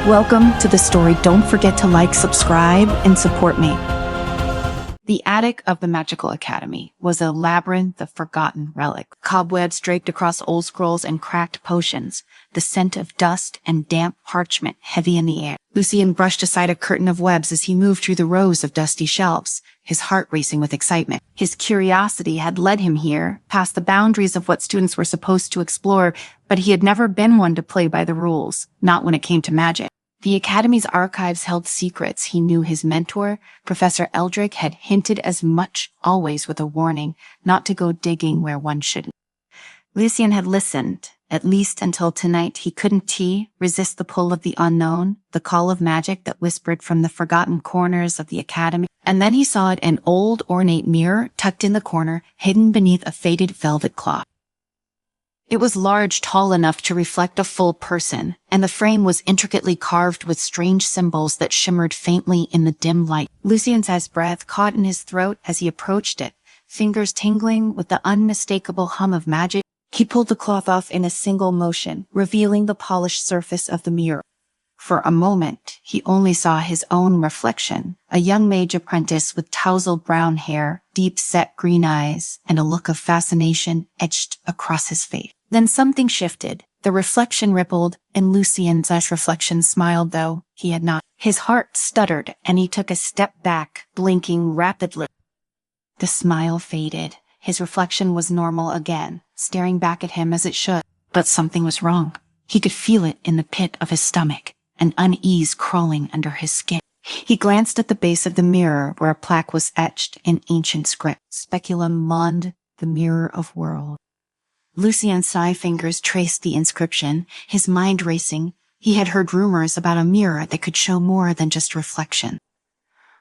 Welcome to the story. Don't forget to like, subscribe, and support me. The attic of the Magical Academy was a labyrinth of forgotten relics. Cobwebs draped across old scrolls and cracked potions, the scent of dust and damp parchment heavy in the air. Lucien brushed aside a curtain of webs as he moved through the rows of dusty shelves, his heart racing with excitement. His curiosity had led him here, past the boundaries of what students were supposed to explore, but he had never been one to play by the rules, not when it came to magic. The Academy's archives held secrets he knew his mentor, Professor Eldrick, had hinted as much, always with a warning, not to go digging where one shouldn't. Lucien had listened, at least until tonight. He couldn't resist the pull of the unknown, the call of magic that whispered from the forgotten corners of the Academy. And then he saw it, an old, ornate mirror tucked in the corner, hidden beneath a faded velvet cloth. It was large, tall enough to reflect a full person, and the frame was intricately carved with strange symbols that shimmered faintly in the dim light. Lucien's breath caught in his throat as he approached it, fingers tingling with the unmistakable hum of magic. He pulled the cloth off in a single motion, revealing the polished surface of the mirror. For a moment, he only saw his own reflection, a young mage apprentice with tousled brown hair, deep-set green eyes, and a look of fascination etched across his face. Then something shifted. The reflection rippled, and Lucien's reflection smiled, though he had not. His heart stuttered, and he took a step back, blinking rapidly. The smile faded. His reflection was normal again, staring back at him as it should. But something was wrong. He could feel it in the pit of his stomach, an unease crawling under his skin. He glanced at the base of the mirror where a plaque was etched in ancient script. Speculum Monde, the mirror of world. Lucien's fingers traced the inscription, his mind racing. He had heard rumors about a mirror that could show more than just reflection.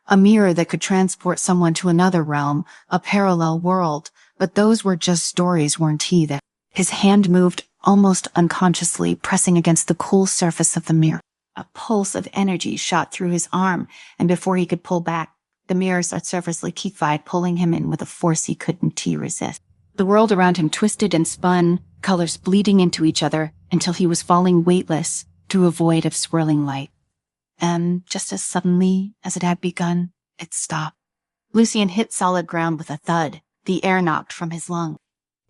A mirror that could transport someone to another realm, a parallel world, but those were just stories, weren't he? That his hand moved almost unconsciously, pressing against the cool surface of the mirror. A pulse of energy shot through his arm, and before he could pull back, the mirror's surface liquefied, pulling him in with a force he couldn't resist. The world around him twisted and spun, colors bleeding into each other, until he was falling weightless through a void of swirling light. And just as suddenly as it had begun, it stopped. Lucien hit solid ground with a thud, the air knocked from his lungs.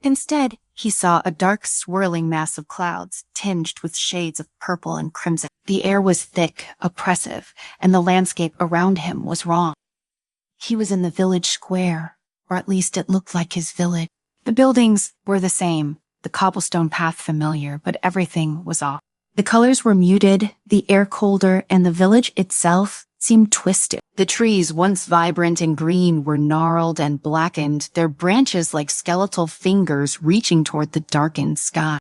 Instead, he saw a dark, swirling mass of clouds, tinged with shades of purple and crimson. The air was thick, oppressive, and the landscape around him was wrong. He was in the village square, or at least it looked like his village. The buildings were the same, the cobblestone path familiar, but everything was off. The colors were muted, the air colder, and the village itself seemed twisted. The trees, once vibrant and green, were gnarled and blackened, their branches like skeletal fingers reaching toward the darkened sky.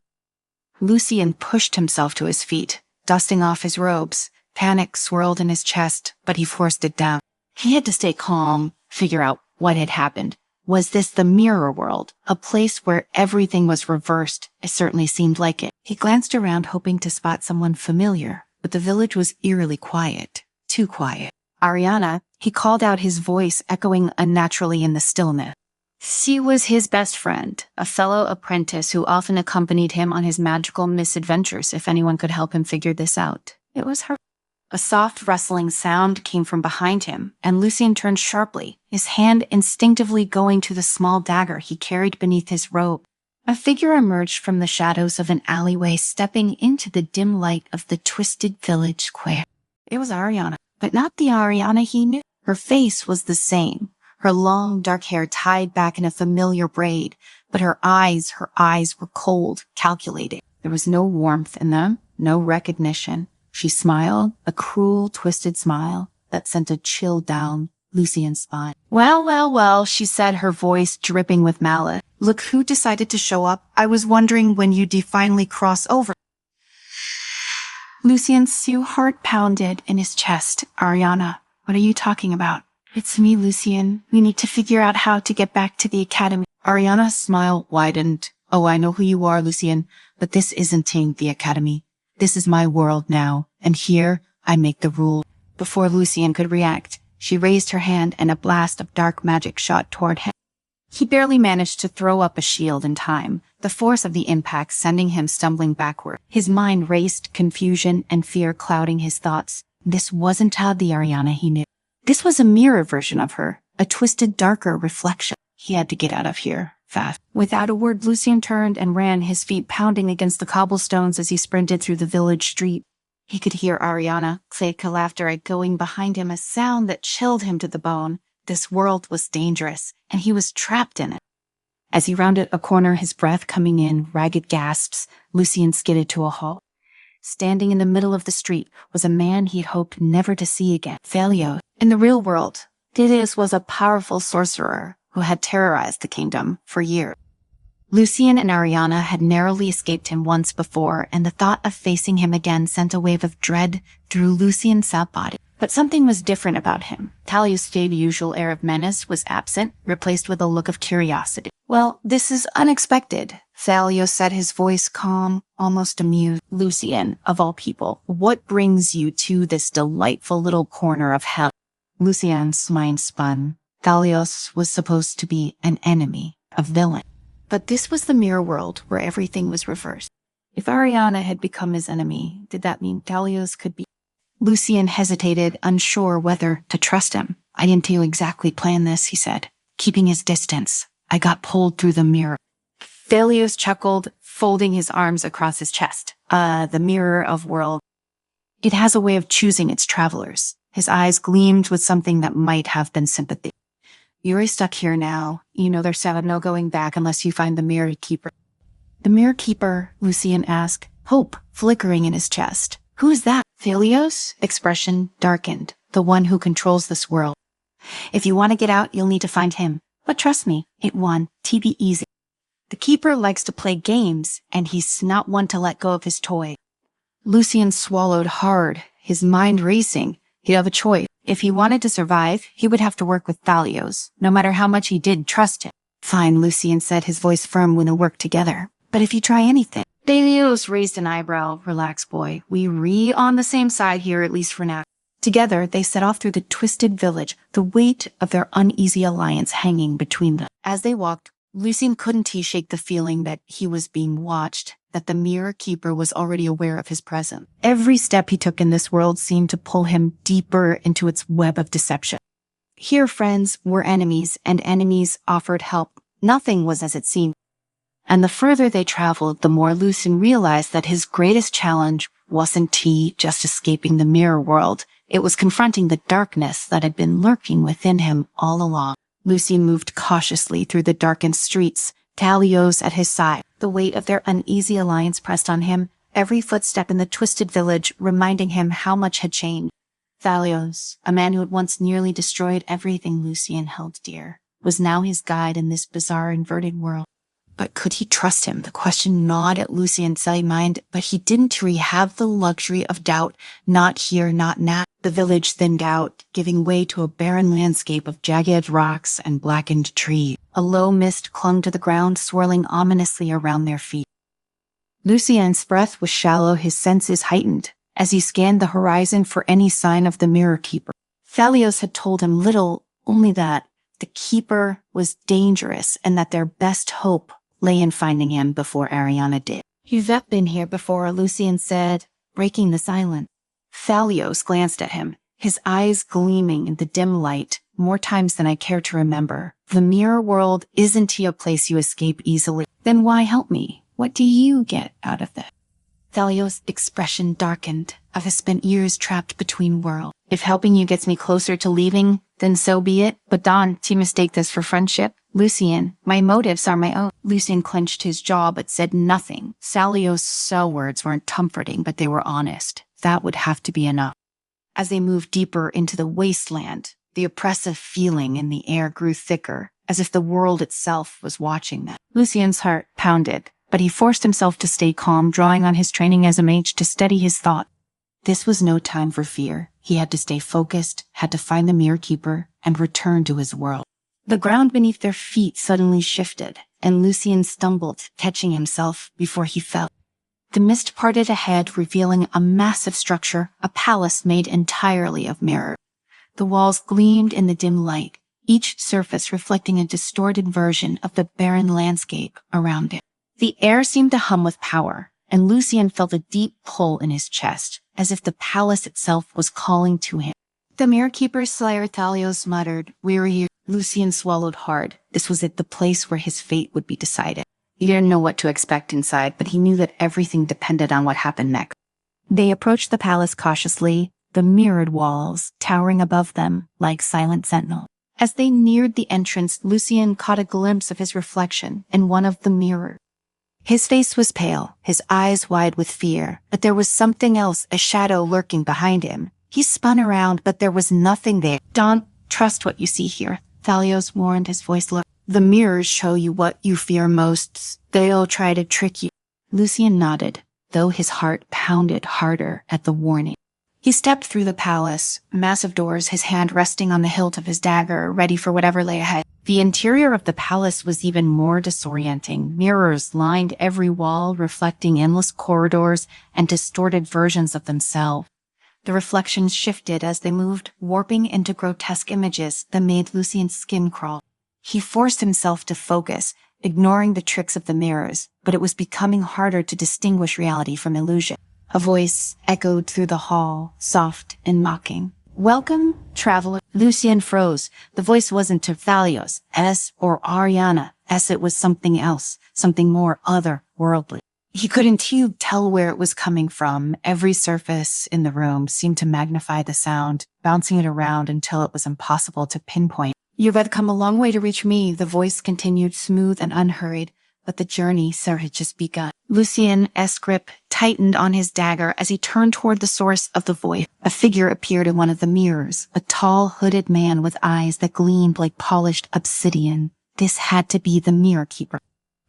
Lucien pushed himself to his feet, dusting off his robes. Panic swirled in his chest, but he forced it down. He had to stay calm, figure out what had happened. Was this the mirror world, a place where everything was reversed? It certainly seemed like it. He glanced around, hoping to spot someone familiar, but the village was eerily quiet. Too quiet. Ariana, he called out, his voice echoing unnaturally in the stillness. She was his best friend, a fellow apprentice who often accompanied him on his magical misadventures if anyone could help him figure this out. It was her. A soft rustling sound came from behind him, and Lucien turned sharply, his hand instinctively going to the small dagger he carried beneath his robe. A figure emerged from the shadows of an alleyway, stepping into the dim light of the twisted village square. It was Ariana, but not the Ariana he knew. Her face was the same, her long dark hair tied back in a familiar braid, but her eyes were cold, calculating. There was no warmth in them, no recognition. She smiled, a cruel, twisted smile that sent a chill down Lucien's spine. Well, she said, her voice dripping with malice. Look who decided to show up. I was wondering when you'd finally cross over. Lucien's heart pounded in his chest. Ariana, what are you talking about? It's me, Lucien. We need to figure out how to get back to the academy. Ariana's smile widened. Oh, I know who you are, Lucien, but this isn't the academy. This is my world now, and here I make the rules. Before Lucien could react, she raised her hand and a blast of dark magic shot toward him. He barely managed to throw up a shield in time, the force of the impact sending him stumbling backward. His mind raced, confusion and fear clouding his thoughts. This wasn't the Ariana he knew. This was a mirror version of her, a twisted, darker reflection. He had to get out of here, fast. Without a word, Lucien turned and ran, his feet pounding against the cobblestones as he sprinted through the village street. He could hear Ariana, Clayka laughter echoing behind him, a sound that chilled him to the bone. This world was dangerous, and he was trapped in it. As he rounded a corner, his breath coming in ragged gasps, Lucien skidded to a halt. Standing in the middle of the street was a man he'd hoped never to see again, Thalio. In the real world, Didius was a powerful sorcerer who had terrorized the kingdom for years. Lucien and Ariana had narrowly escaped him once before, and the thought of facing him again sent a wave of dread through Lucien's sad body. But something was different about him. Talius' usual air of menace was absent, replaced with a look of curiosity. "Well, this is unexpected," Thalio said, his voice calm, almost amused. "Lucien, of all people, what brings you to this delightful little corner of hell?" Lucien's mind spun. Thalios was supposed to be an enemy, a villain. But this was the mirror world where everything was reversed. If Ariana had become his enemy, did that mean Thalios could be? Lucien hesitated, unsure whether to trust him. "I didn't exactly plan this," he said, keeping his distance. "I got pulled through the mirror." Thalios chuckled, folding his arms across his chest. The mirror of world. It has a way of choosing its travelers." His eyes gleamed with something that might have been sympathy. "You're stuck here now. You know there's no going back unless you find the mirror keeper." "The mirror keeper?" Lucien asked, hope flickering in his chest. "Who is that?" Thalios' expression darkened. "The one who controls this world. If you want to get out, you'll need to find him. But trust me, it won't be easy. The keeper likes to play games, and he's not one to let go of his toy." Lucien swallowed hard, his mind racing. He'd have a choice. If he wanted to survive, he would have to work with Thalios, no matter how much he did trust him. "Fine," Lucien said, his voice firm. "We'll work together. But if you try anything..." Thalios raised an eyebrow. "Relax, boy. We on the same side here, at least for now." Together, they set off through the twisted village, the weight of their uneasy alliance hanging between them. As they walked, Lucien couldn't shake the feeling that he was being watched, that the mirror keeper was already aware of his presence. Every step he took in this world seemed to pull him deeper into its web of deception. Here friends were enemies, and enemies offered help. Nothing was as it seemed. And the further they traveled, the more Lucien realized that his greatest challenge wasn't just escaping the mirror world. It was confronting the darkness that had been lurking within him all along. Lucien moved cautiously through the darkened streets, Thalios at his side. The weight of their uneasy alliance pressed on him, every footstep in the twisted village reminding him how much had changed. Thalios, a man who had once nearly destroyed everything Lucien held dear, was now his guide in this bizarre inverted world. But could he trust him? The question gnawed at Lucien's mind, but he didn't have the luxury of doubt. Not here, not now. The village thinned out, giving way to a barren landscape of jagged rocks and blackened trees. A low mist clung to the ground, swirling ominously around their feet. Lucien's breath was shallow, his senses heightened, as he scanned the horizon for any sign of the mirror keeper. Thalios had told him little, only that the keeper was dangerous and that their best hope lay in finding him before Ariana did. "You've been here before," Lucien said, breaking the silence. Thalios glanced at him, his eyes gleaming in the dim light, "More times than I care to remember. The mirror world isn't a place you escape easily." "Then why help me? What do you get out of that?" Thalios' expression darkened. "I've spent years trapped between worlds. If helping you gets me closer to leaving, then so be it. But don't mistake this for friendship. Lucien, my motives are my own." Lucien clenched his jaw but said nothing. Thalios' words weren't comforting, but they were honest. That would have to be enough. As they moved deeper into the wasteland, the oppressive feeling in the air grew thicker, as if the world itself was watching them. Lucien's heart pounded, but he forced himself to stay calm, drawing on his training as a mage to steady his thought. This was no time for fear. He had to stay focused, had to find the mirror keeper, and return to his world. The ground beneath their feet suddenly shifted, and Lucien stumbled, catching himself before he fell. The mist parted ahead, revealing a massive structure, a palace made entirely of mirror. The walls gleamed in the dim light, each surface reflecting a distorted version of the barren landscape around it. The air seemed to hum with power, and Lucien felt a deep pull in his chest, as if the palace itself was calling to him. The mirror keeper Slayer Thalios muttered, "Weary." Lucien swallowed hard. This was it, the place where his fate would be decided. He didn't know what to expect inside, but he knew that everything depended on what happened next. They approached the palace cautiously, the mirrored walls towering above them like silent sentinels. As they neared the entrance, Lucien caught a glimpse of his reflection in one of the mirrors. His face was pale, his eyes wide with fear, but there was something else, a shadow lurking behind him. He spun around, but there was nothing there. "Don't trust what you see here," Thalios warned, his voice low. "The mirrors show you what you fear most. They'll try to trick you." Lucien nodded, though his heart pounded harder at the warning. He stepped through the palace, massive doors, his hand resting on the hilt of his dagger, ready for whatever lay ahead. The interior of the palace was even more disorienting. Mirrors lined every wall, reflecting endless corridors and distorted versions of themselves. The reflections shifted as they moved, warping into grotesque images that made Lucien's skin crawl. He forced himself to focus, ignoring the tricks of the mirrors, but it was becoming harder to distinguish reality from illusion. A voice echoed through the hall, soft and mocking. "Welcome, traveler." Lucien froze. The voice wasn't to Thalios, S, or Ariana, S. It was something else, something more otherworldly. He couldn't tell where it was coming from. Every surface in the room seemed to magnify the sound, bouncing it around until it was impossible to pinpoint. "You've had come a long way to reach me," the voice continued, smooth and unhurried. But the journey, sir, had just begun. Lucien's grip tightened on his dagger as he turned toward the source of the voice. A figure appeared in one of the mirrors, a tall, hooded man with eyes that gleamed like polished obsidian. This had to be the mirror keeper.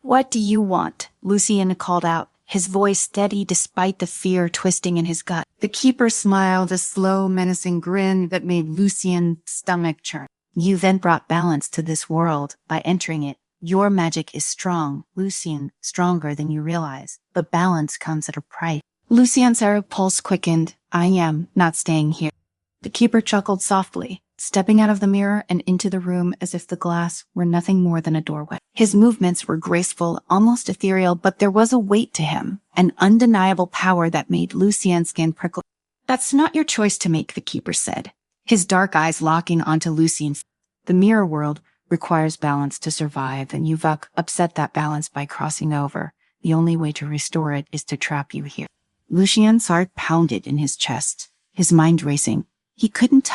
"What do you want?" Lucien called out, his voice steady despite the fear twisting in his gut. The keeper smiled, a slow, menacing grin that made Lucien's stomach churn. "You then brought balance to this world by entering it. Your magic is strong, Lucien, stronger than you realize, but balance comes at a price." Lucien's pulse quickened. "I am not staying here." The keeper chuckled softly, stepping out of the mirror and into the room as if the glass were nothing more than a doorway. His movements were graceful, almost ethereal, but there was a weight to him, an undeniable power that made Lucien's skin prickle. "That's not your choice to make," the keeper said, his dark eyes locking onto Lucien's. "The mirror world requires balance to survive, and you've upset that balance by crossing over. The only way to restore it is to trap you here." Lucien's heart pounded in his chest, his mind racing. He couldn't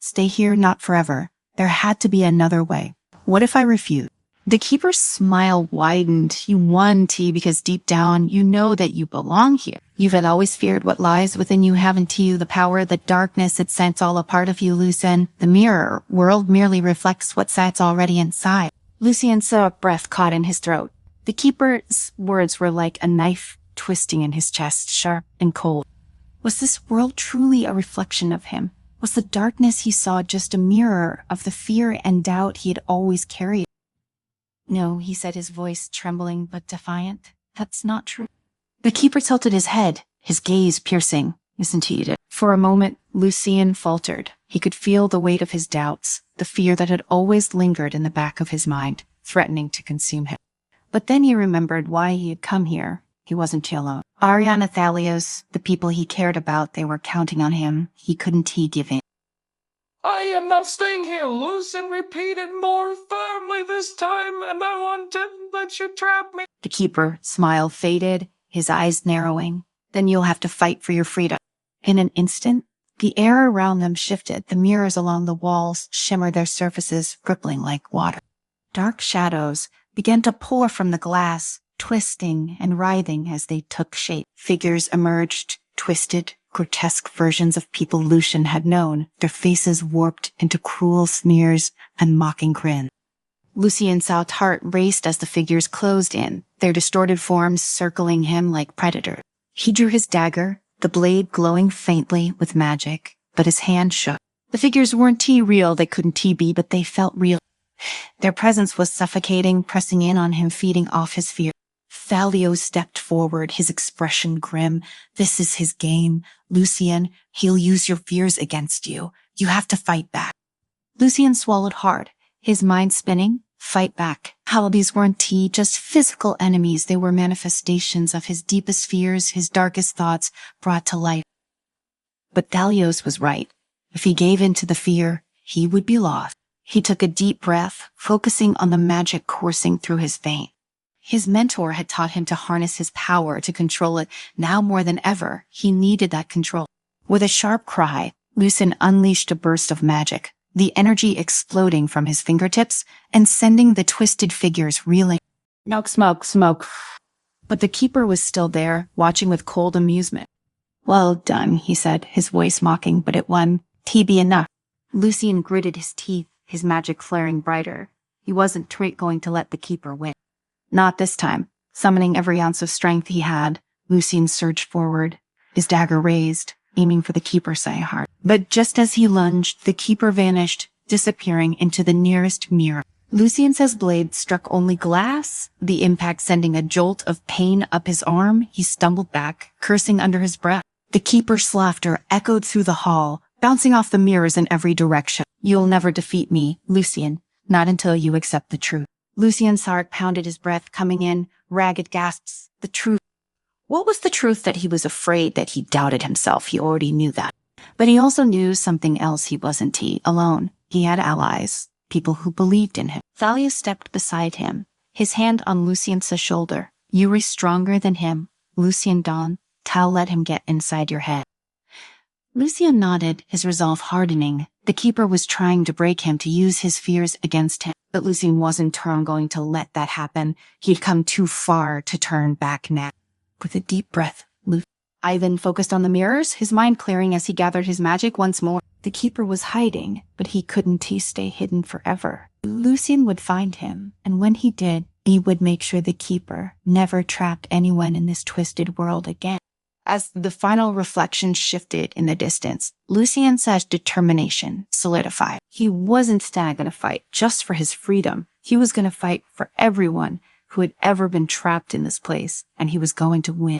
stay here, not forever. There had to be another way. "What if I refuse?" The keeper's smile widened. "You won, T, because deep down you know that you belong here. You've had always feared what lies within you, haven't you? The power, the darkness, it sets all a part of you, Lucien. The mirror world merely reflects what sits already inside." Lucien's breath caught in his throat. The keeper's words were like a knife twisting in his chest, sharp and cold. Was this world truly a reflection of him? Was the darkness he saw just a mirror of the fear and doubt he had always carried? "No," he said, his voice trembling but defiant. "That's not true." The keeper tilted his head, his gaze piercing. "Listen to you." For a moment, Lucien faltered. He could feel the weight of his doubts, the fear that had always lingered in the back of his mind, threatening to consume him. But then he remembered why he had come here. He wasn't alone. Ariana, Thalios, the people he cared about, they were counting on him. He couldn't give in. "I am not staying here," Lucien repeated more firmly this time, "and I want to let you trap me." The keeper's smile faded, his eyes narrowing. "Then you'll have to fight for your freedom." In an instant, the air around them shifted. The mirrors along the walls shimmered, their surfaces rippling like water. Dark shadows began to pour from the glass, twisting and writhing as they took shape. Figures emerged, twisted, grotesque versions of people Lucien had known, their faces warped into cruel sneers and mocking grins. Lucien's heart raced as the figures closed in, their distorted forms circling him like predators. He drew his dagger, the blade glowing faintly with magic, but his hand shook. The figures weren't real, they couldn't be, but they felt real. Their presence was suffocating, pressing in on him, feeding off his fear. Thalios stepped forward, his expression grim. "This is his game. Lucien, he'll use your fears against you. You have to fight back." Lucien swallowed hard, his mind spinning. fight back. How these weren't just physical enemies, they were manifestations of his deepest fears, his darkest thoughts brought to life. But Thalios was right. If he gave in to the fear, he would be lost. He took a deep breath, focusing on the magic coursing through his veins. His mentor had taught him to harness his power to control it. Now more than ever, he needed that control. With a sharp cry, Lucien unleashed a burst of magic, the energy exploding from his fingertips and sending the twisted figures reeling. Smoke, smoke, smoke. But the keeper was still there, watching with cold amusement. Well done, he said, his voice mocking, but it won. Be enough. Lucien gritted his teeth, his magic flaring brighter. He wasn't going to let the keeper win. Not this time. Summoning every ounce of strength he had, Lucien surged forward, his dagger raised, aiming for the keeper's heart. But just as he lunged, the keeper vanished, disappearing into the nearest mirror. Lucien's blade struck only glass, the impact sending a jolt of pain up his arm. He stumbled back, cursing under his breath. The keeper's laughter echoed through the hall, bouncing off the mirrors in every direction. You'll never defeat me, Lucien, not until you accept the truth. Lucien's heart pounded, his breath coming in, ragged gasps. The truth. What was the truth? That he was afraid, that he doubted himself. He already knew that. But he also knew something else. He wasn't alone. He had allies, people who believed in him. Thalios stepped beside him, his hand on Lucien's shoulder. You were stronger than him, Lucien Don. Tal let him get inside your head. Lucien nodded, his resolve hardening. The keeper was trying to break him, to use his fears against him. But Lucien wasn't going to let that happen. He'd come too far to turn back now. With a deep breath, Ivan focused on the mirrors, his mind clearing as he gathered his magic once more. The keeper was hiding, but he couldn't stay hidden forever. Lucien would find him, and when he did, he would make sure the keeper never trapped anyone in this twisted world again. As the final reflection shifted in the distance, Lucien's determination solidified. He wasn't going to fight just for his freedom. He was going to fight for everyone who had ever been trapped in this place, and he was going to win.